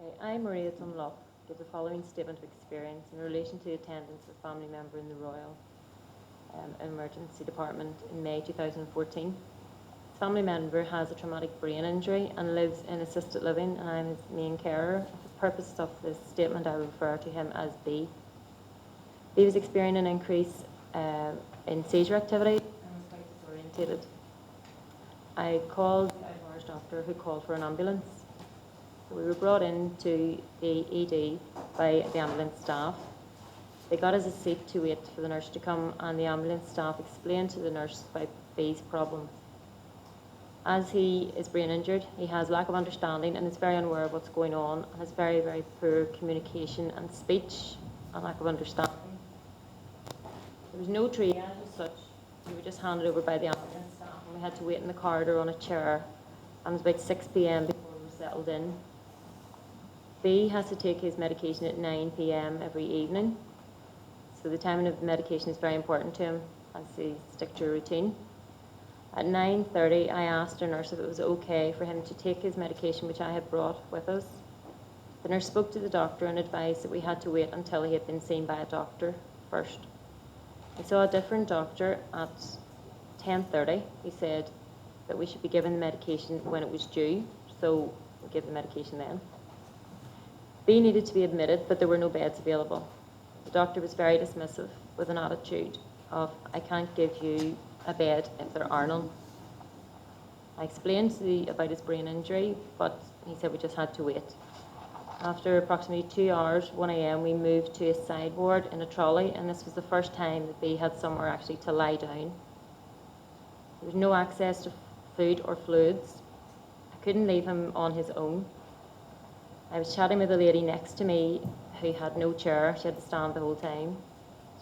Okay, I, Maria Dunlop, give the following statement of experience in relation to attendance of a family member in the Royal Emergency Department in May 2014. This family member has a traumatic brain injury and lives in assisted living, and I am his main carer. For the purpose of this statement, I will refer to him as B. B was experiencing an increase in seizure activity and was quite disorientated. I called the out-of-hours doctor, who called for an ambulance. We were brought into the ED by the ambulance staff. They got us a seat to wait for the nurse to come, and the ambulance staff explained to the nurse about B's problems. As he is brain injured, he has lack of understanding and is very unaware of what's going on, and has very, very poor communication and speech and lack of understanding. There was no triage as such. We were just handed over by the ambulance staff, and we had to wait in the corridor on a chair, and it was about 6 p.m. before we were settled in. B has to take his medication at 9 p.m. every evening, so the timing of the medication is very important to him as he stick to a routine. At 9:30, I asked our nurse if it was okay for him to take his medication, which I had brought with us. The nurse spoke to the doctor and advised that we had to wait until he had been seen by a doctor first. I saw a different doctor at 10:30. He said that we should be given the medication when it was due, so we gave the medication then. B needed to be admitted, but there were no beds available. The doctor was very dismissive, with an attitude of, "I can't give you a bed if there are none." I explained about his brain injury, but he said we just had to wait. After approximately 2 hours, 1 a.m., we moved to a side ward in a trolley, and this was the first time that B had somewhere actually to lie down. There was no access to food or fluids. I couldn't leave him on his own. I was chatting with a lady next to me who had no chair. She had to stand the whole time.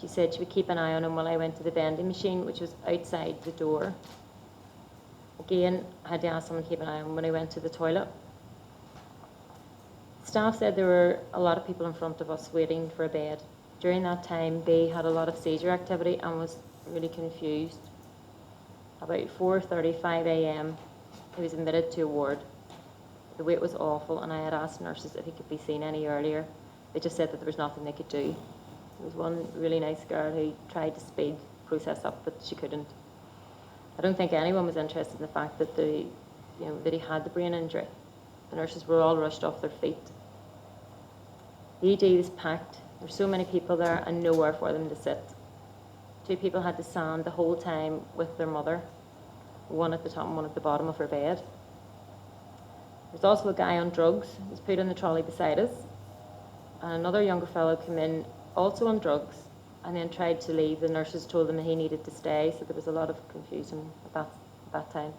She said she would keep an eye on him while I went to the vending machine, which was outside the door. Again, I had to ask someone to keep an eye on him when I went to the toilet. Staff said there were a lot of people in front of us waiting for a bed. During that time, B had a lot of seizure activity and was really confused. About 4:35 a.m., he was admitted to a ward. The wait was awful, and I had asked nurses if he could be seen any earlier. They just said that there was nothing they could do. There was one really nice girl who tried to speed the process up, but she couldn't. I don't think anyone was interested in the fact that that he had the brain injury. The nurses were all rushed off their feet. The ED was packed. There were so many people there and nowhere for them to sit. 2 people had to stand the whole time with their mother, one at the top and one at the bottom of her bed. There was also a guy on drugs who was put in the trolley beside us, and another younger fellow came in also on drugs and then tried to leave. The nurses told him that he needed to stay, so there was a lot of confusion at that time.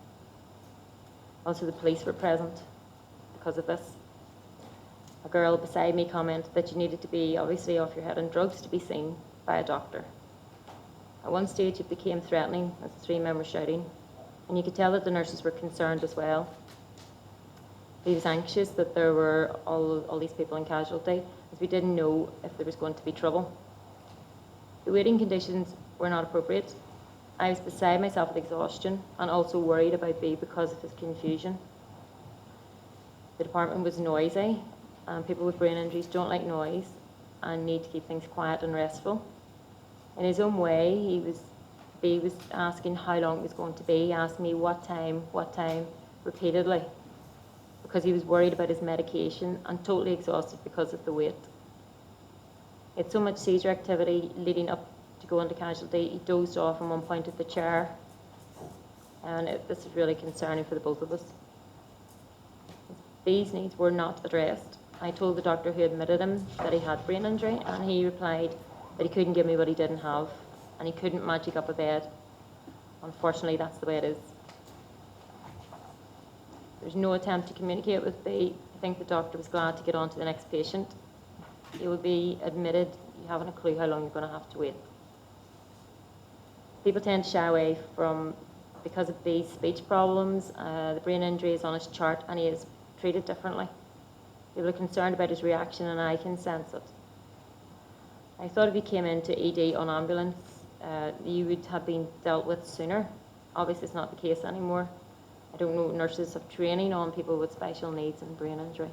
Also, the police were present because of this. A girl beside me commented that you needed to be obviously off your head on drugs to be seen by a doctor. At one stage it became threatening as the 3 men were shouting, and you could tell that the nurses were concerned as well. He was anxious that there were all these people in casualty, as we didn't know if there was going to be trouble. The waiting conditions were not appropriate. I was beside myself with exhaustion and also worried about B because of his confusion. The department was noisy, and people with brain injuries don't like noise and need to keep things quiet and restful. In his own way, B was asking how long it was going to be. He asked me what time, repeatedly, because he was worried about his medication and totally exhausted because of the wait. He had so much seizure activity leading up to going to casualty. He dozed off in one point of the chair, and this is really concerning for the both of us. These needs were not addressed. I told the doctor who admitted him that he had brain injury, and he replied that he couldn't give me what he didn't have, and he couldn't magic up a bed. Unfortunately, that's the way it is. There's no attempt to communicate with B. I think the doctor was glad to get on to the next patient. He will be admitted. You haven't a clue how long you're going to have to wait. People tend to shy away because of B's speech problems. The brain injury is on his chart, and he is treated differently. People are concerned about his reaction, and I can sense it. I thought if he came into ED on ambulance, you would have been dealt with sooner. Obviously, it's not the case anymore. I don't know nurses have training on people with special needs and brain injury.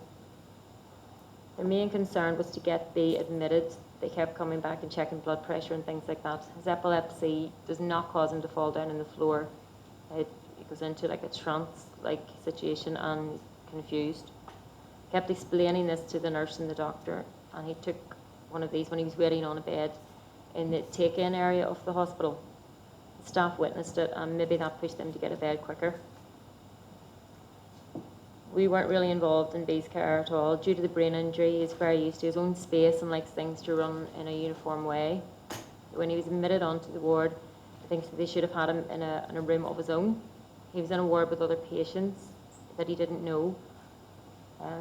Their main concern was to get B admitted. They kept coming back and checking blood pressure and things like that. His epilepsy does not cause him to fall down on the floor. It goes into like a trance-like situation and he's confused. Kept explaining this to the nurse and the doctor, and he took one of these when he was waiting on a bed in the take-in area of the hospital. The staff witnessed it, and maybe that pushed them to get a bed quicker. We weren't really involved in B's care at all. Due to the brain injury, he's very used to his own space and likes things to run in a uniform way. When he was admitted onto the ward, I think they should have had him in a room of his own. He was in a ward with other patients that he didn't know.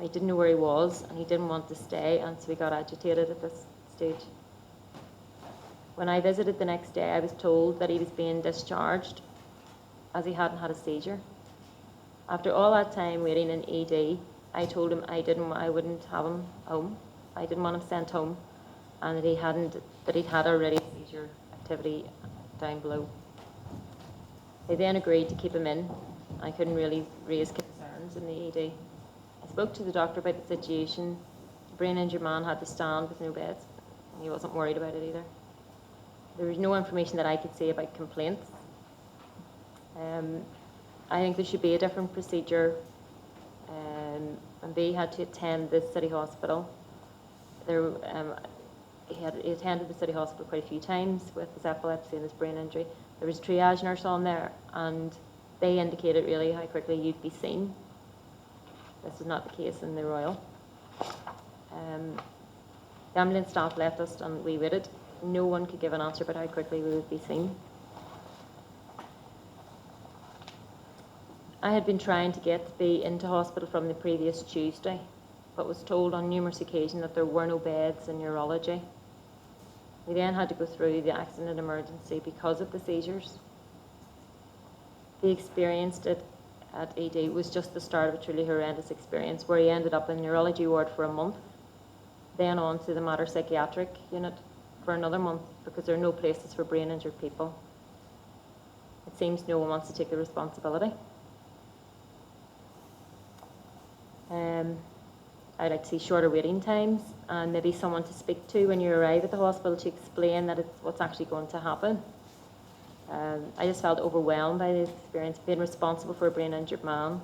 He didn't know where he was, and he didn't want to stay, and so he got agitated at this stage. When I visited the next day, I was told that he was being discharged as he hadn't had a seizure. After all that time waiting in ED, I told him I wouldn't have him home. I didn't want him sent home, and that he'd had already seizure activity down below. They then agreed to keep him in. I couldn't really raise concerns in the ED. I spoke to the doctor about the situation. The brain injured man had to stand with no beds, and he wasn't worried about it either. There was no information that I could see about complaints. I think there should be a different procedure. And B had to attend the city hospital. He attended the city hospital quite a few times with his epilepsy and his brain injury. There was a triage nurse on there, and they indicated really how quickly you'd be seen. This is not the case in the Royal. The ambulance staff left us and we waited. No one could give an answer about how quickly we would be seen. I had been trying to get B into hospital from the previous Tuesday, but was told on numerous occasions that there were no beds in neurology. We then had to go through the accident and emergency because of the seizures. The experienced it at ED was just the start of a truly horrendous experience where he ended up in neurology ward for a month, then on to the Mater psychiatric unit for another month because there are no places for brain injured people. It seems no one wants to take the responsibility. I'd like to see shorter waiting times and maybe someone to speak to when you arrive at the hospital to explain that it's what's actually going to happen. I just felt overwhelmed by the experience, being responsible for a brain injured man.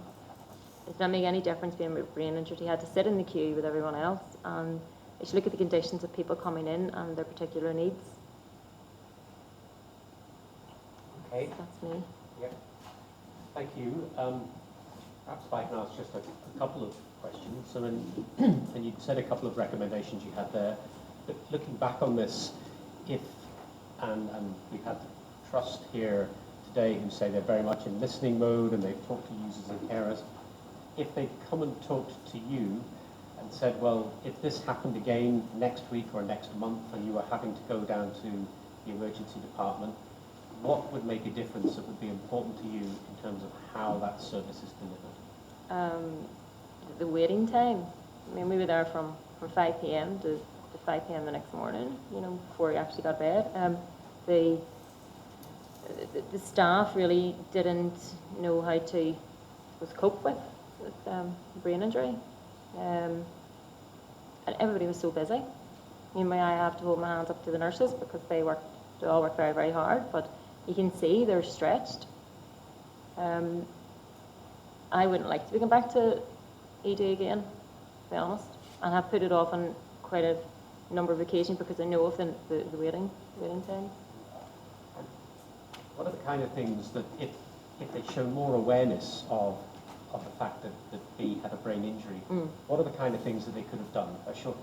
It didn't make any difference being brain injured. He had to sit in the queue with everyone else, and you should look at the conditions of people coming in and their particular needs. Okay. That's me. Yeah. Thank you. Perhaps if I can ask just a couple of questions. So, and you said a couple of recommendations you had there. But looking back on this, and we've had the trust here today who say they're very much in listening mode and they've talked to users and carers. If they'd come and talked to you and said, well, if this happened again next week or next month and you were having to go down to the emergency department, what would make a difference that would be important to you in terms of how that service is delivered? The waiting time. I mean, we were there from 5 p.m. to 5 p.m. the next morning, before we actually got bed. The staff really didn't know how to cope with brain injury. And everybody was so busy. I have to hold my hands up to the nurses because they all work very, very hard, but you can see they're stretched. I wouldn't like to be going back to ED again, to be honest, and have put it off on quite a number of occasions because I know of the waiting time. What are the kind of things that, if they show more awareness of the fact that B had a brain injury, what are the kind of things that they could have done? Sure,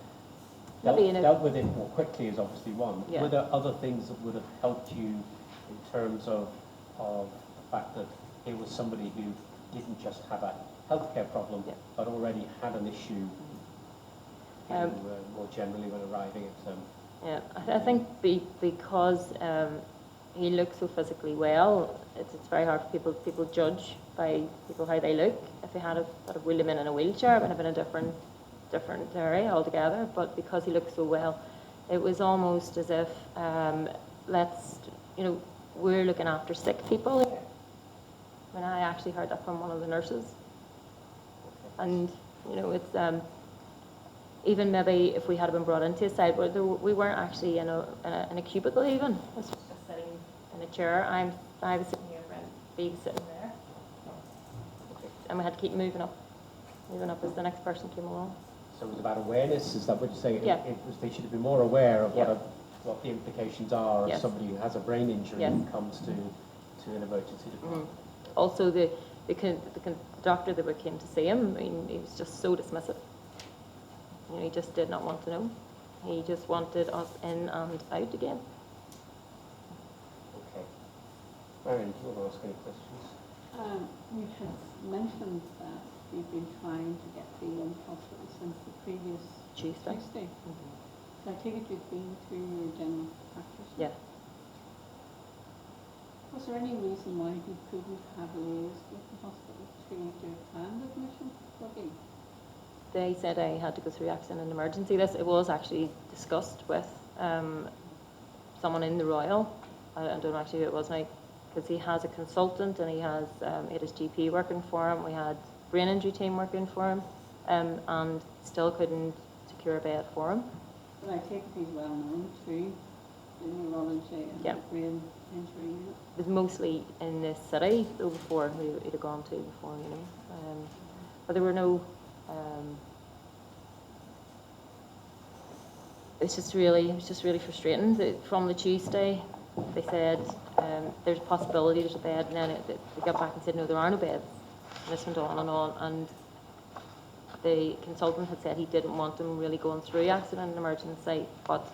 dealt with it more quickly is obviously one. Yeah. Were there other things that would have helped you in terms of the fact that it was somebody who didn't just have a healthcare problem, but already had an issue more generally when arriving at Yeah, I think because he looks so physically well, it's very hard for people judge by people how they look. If they had wheeled him in a wheelchair, it would have been a different area altogether. But because he looked so well, it was almost as if we're looking after sick people. When I actually heard that from one of the nurses, and it's even maybe if we had been brought into a site where we weren't actually in a cubicle even. This was just sitting in a chair. I was sitting here, and B was sitting there. And we had to keep moving up as the next person came along. So it was about awareness, is that what you're saying? Yeah. It was, they should be more aware of Yeah. what the implications are Yes. of somebody who has a brain injury Yes. and comes to an emergency department. Also, the doctor that came to see him, I mean, he was just so dismissive. You know, he just did not want to know. He just wanted us in and out again. Okay. Marion, do you want to ask any questions? You had mentioned that you've been trying to get the hospital since the previous Tuesday. So I take it you've been to your general practitioner? Yeah. Was there any reason why you couldn't have liaised with the hospital to do a planned admission for you? They said I had to go through accident and emergency. It was actually discussed with someone in the Royal. I don't know actually who it was now, because he has a consultant and he had his GP working for him. We had brain injury team working for him, and still couldn't secure a bed for him. But I take it he's well known to the neurology and Yeah. the brain injury unit. It was mostly in the city though before who he'd have gone to before, you know. But there were no. It was just really frustrating. From the Tuesday, they said there's a possibility there's a bed, and then they got back and said no, there are no beds. And this went on, and the consultant had said he didn't want them really going through accident and emergency, but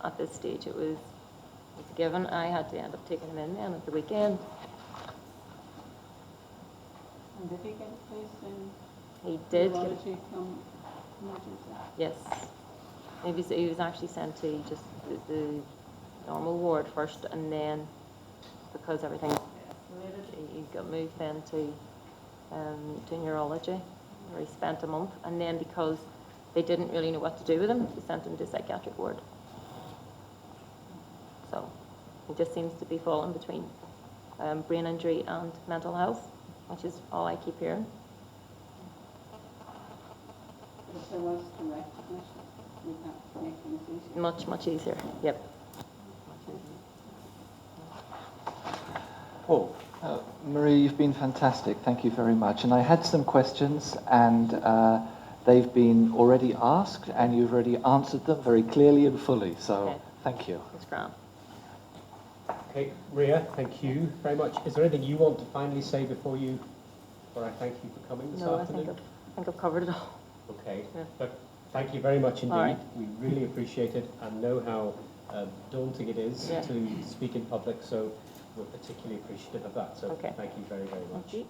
at this stage it was a given. I had to end up taking him in then at the weekend. And did he get a place in He did. neurology from emergency? Yes. He was actually sent to just the normal ward first, and then because everything escalated, he got moved then to neurology, where he spent a month, and then because they didn't really know what to do with him, they sent him to psychiatric ward. So he just seems to be falling between brain injury and mental health, which is all I keep hearing. But if there was direct admission, would that make things easier? Much easier. Yep. Paul. Marie, you've been fantastic. Thank you very much. And I had some questions, and they've been already asked, and you've already answered them very clearly and fully. So Okay. Thank you. It's grand. Okay, Ria, thank you very much. Is there anything you want to finally say before I thank you for coming this No, I afternoon? think I've covered it all. Okay, Yeah. but thank you very much indeed. All right. We really appreciate it and know how daunting it is Yeah. to speak in public, so we're particularly appreciative of that. So Okay. thank you very, very much. Thank you.